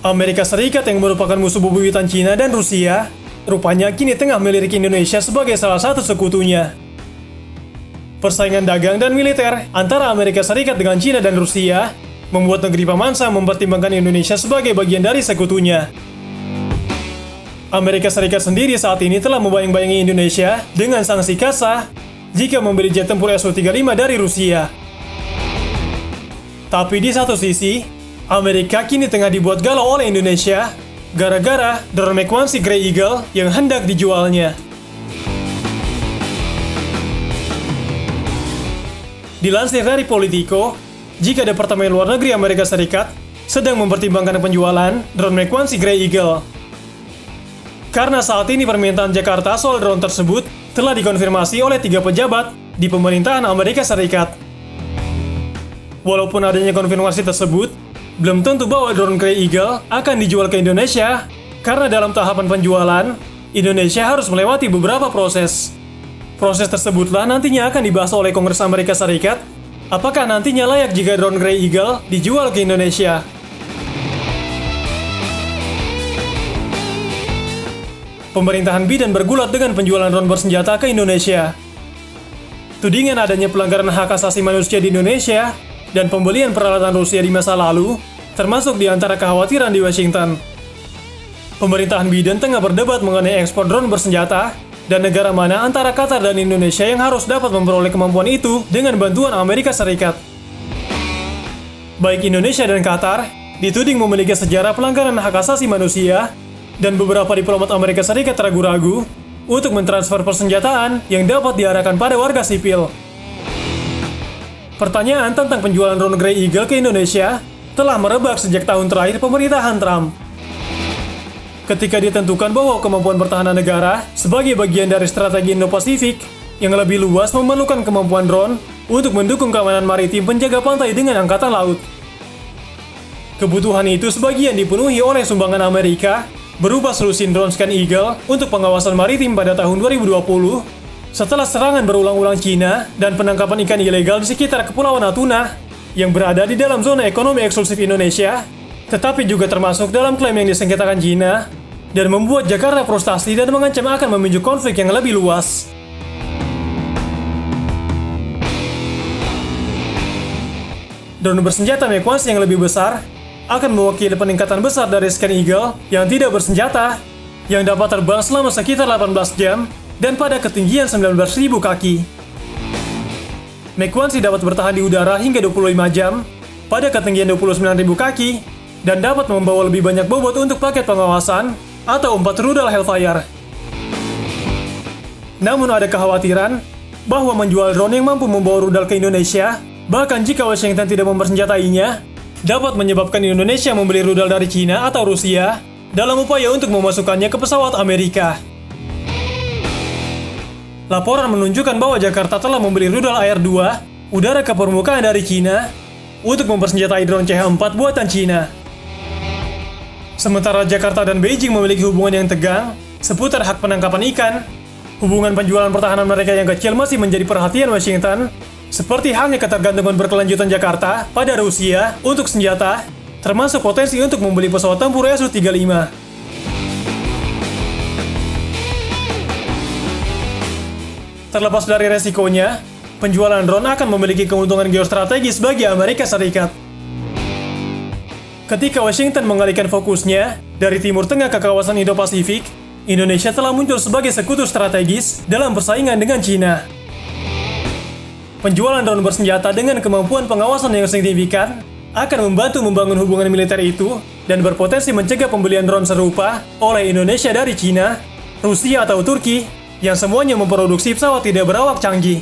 Amerika Serikat yang merupakan musuh bebuyutan Cina dan Rusia, rupanya kini tengah melirik Indonesia sebagai salah satu sekutunya. Persaingan dagang dan militer antara Amerika Serikat dengan Cina dan Rusia membuat negeri pamansa mempertimbangkan Indonesia sebagai bagian dari sekutunya. Amerika Serikat sendiri saat ini telah membayang-bayangi Indonesia dengan sanksi kasar jika membeli jet tempur Su-35 dari Rusia. Tapi di satu sisi, Amerika kini tengah dibuat galau oleh Indonesia gara-gara drone MQ-1C Grey Eagle yang hendak dijualnya. Dilansir dari Politico, jika Departemen Luar Negeri Amerika Serikat sedang mempertimbangkan penjualan drone MQ-1C Grey Eagle. Karena saat ini permintaan Jakarta soal drone tersebut telah dikonfirmasi oleh 3 pejabat di pemerintahan Amerika Serikat. Walaupun adanya konfirmasi tersebut, belum tentu bahwa drone Grey Eagle akan dijual ke Indonesia, karena dalam tahapan penjualan, Indonesia harus melewati beberapa proses. Proses tersebutlah nantinya akan dibahas oleh Kongres Amerika Serikat, apakah nantinya layak jika drone Grey Eagle dijual ke Indonesia. Pemerintahan Biden bergulat dengan penjualan drone bersenjata ke Indonesia. Tudingan adanya pelanggaran hak asasi manusia di Indonesia dan pembelian peralatan Rusia di masa lalu, termasuk di antara kekhawatiran di Washington. Pemerintahan Biden tengah berdebat mengenai ekspor drone bersenjata dan negara mana antara Qatar dan Indonesia yang harus dapat memperoleh kemampuan itu dengan bantuan Amerika Serikat. Baik Indonesia dan Qatar dituding memiliki sejarah pelanggaran hak asasi manusia, dan beberapa diplomat Amerika Serikat ragu-ragu untuk mentransfer persenjataan yang dapat diarahkan pada warga sipil. Pertanyaan tentang penjualan drone Grey Eagle ke Indonesia telah merebak sejak tahun terakhir pemerintahan Trump. Ketika ditentukan bahwa kemampuan pertahanan negara sebagai bagian dari strategi Indo-Pasifik yang lebih luas memerlukan kemampuan drone untuk mendukung keamanan maritim penjaga pantai dengan angkatan laut. Kebutuhan itu sebagian dipenuhi oleh sumbangan Amerika berupa solusi drone Scan Eagle untuk pengawasan maritim pada tahun 2020 setelah serangan berulang-ulang Cina dan penangkapan ikan ilegal di sekitar Kepulauan Natuna yang berada di dalam zona ekonomi eksklusif Indonesia, tetapi juga termasuk dalam klaim yang disengketakan Cina dan membuat Jakarta frustasi dan mengancam akan memicu konflik yang lebih luas. Drone bersenjata MQ-1C yang lebih besar akan mewakili peningkatan besar dari Scan Eagle yang tidak bersenjata, yang dapat terbang selama sekitar 18 jam dan pada ketinggian 19.000 kaki. MQ-1C dapat bertahan di udara hingga 25 jam pada ketinggian 29.000 kaki dan dapat membawa lebih banyak bobot untuk paket pengawasan atau 4 rudal Hellfire. Namun ada kekhawatiran bahwa menjual drone yang mampu membawa rudal ke Indonesia, bahkan jika Washington tidak mempersenjatainya, dapat menyebabkan Indonesia membeli rudal dari Cina atau Rusia dalam upaya untuk memasukkannya ke pesawat Amerika. Laporan menunjukkan bahwa Jakarta telah membeli rudal AR-2 udara ke permukaan dari Cina untuk mempersenjatai drone CH-4 buatan Cina. Sementara Jakarta dan Beijing memiliki hubungan yang tegang seputar hak penangkapan ikan, hubungan penjualan pertahanan mereka yang kecil masih menjadi perhatian Washington, seperti halnya ketergantungan berkelanjutan Jakarta pada Rusia untuk senjata, termasuk potensi untuk membeli pesawat tempur Su-35. Terlepas dari resikonya, penjualan drone akan memiliki keuntungan geostrategis bagi Amerika Serikat. Ketika Washington mengalihkan fokusnya dari Timur Tengah ke kawasan Indo-Pasifik, Indonesia telah muncul sebagai sekutu strategis dalam persaingan dengan Cina. Penjualan drone bersenjata dengan kemampuan pengawasan yang signifikan akan membantu membangun hubungan militer itu dan berpotensi mencegah pembelian drone serupa oleh Indonesia dari Cina, Rusia atau Turki yang semuanya memproduksi pesawat tidak berawak canggih.